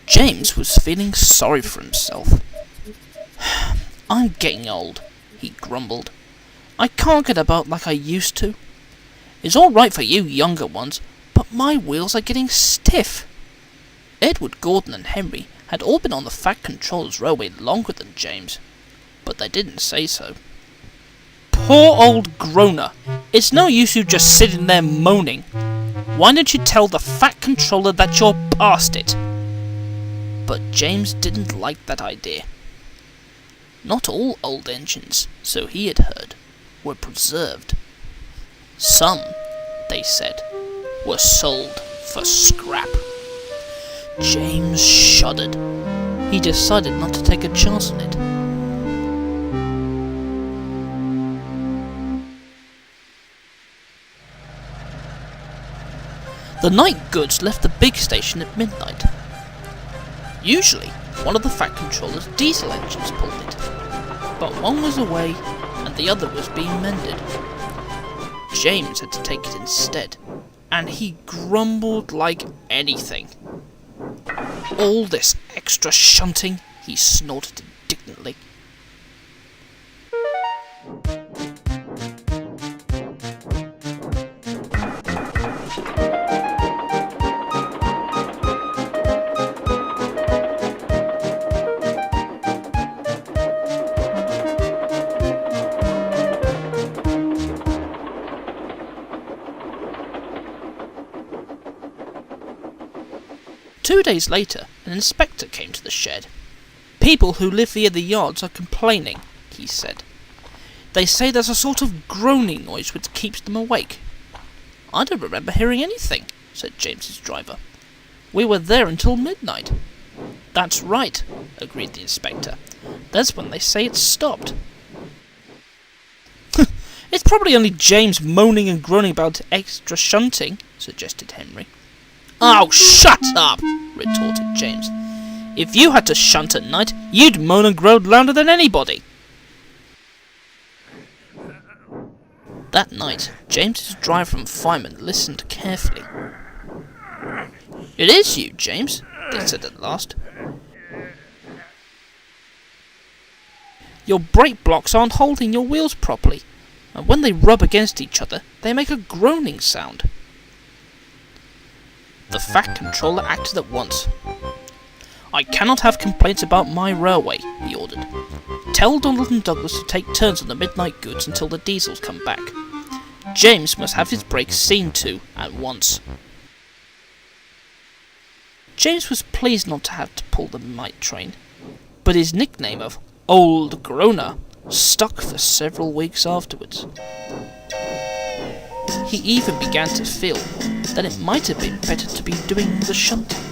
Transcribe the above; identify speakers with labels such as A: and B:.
A: James was feeling sorry for himself. "I'm getting old," he grumbled. "I can't get about like I used to. It's all right for you younger ones, but my wheels are getting stiff." Edward, Gordon and Henry had all been on the Fat Controller's railway longer than James, but they didn't say so. "Poor old Groaner! It's no use you just sitting there moaning. Why don't you tell the Fat Controller that you're past it?" But James didn't like that idea. Not all old engines, so he had heard, were preserved. Some, they said, were sold for scrap. James shuddered. He decided not to take a chance on it. The night goods left the big station at midnight. Usually, one of the Fat Controller's diesel engines pulled it, but one was away and the other was being mended. James had to take it instead, and he grumbled like anything. "All this extra shunting," he snorted indignantly. Two days later, an inspector came to the shed. "People who live near the yards are complaining," he said. "They say there's a sort of groaning noise which keeps them awake." "I don't remember hearing anything," said James's driver. "We were there until midnight." "That's right," agreed the inspector. "That's when they say it stopped." "It's probably only James moaning and groaning about extra shunting," suggested Henry. "Oh, shut up!" retorted James. "If you had to shunt at night, you'd moan and groan louder than anybody." That night, James's driver and fireman listened carefully. "It is you, James," they said at last. "Your brake blocks aren't holding your wheels properly, and when they rub against each other, they make a groaning sound." The Fat Controller acted at once. "I cannot have complaints about my railway," he ordered. "Tell Donald and Douglas to take turns on the midnight goods until the diesels come back. James must have his brakes seen to at once." James was pleased not to have to pull the night train, but his nickname of Old Groaner stuck for several weeks afterwards. He even began to feel that it might have been better to be doing the shunting.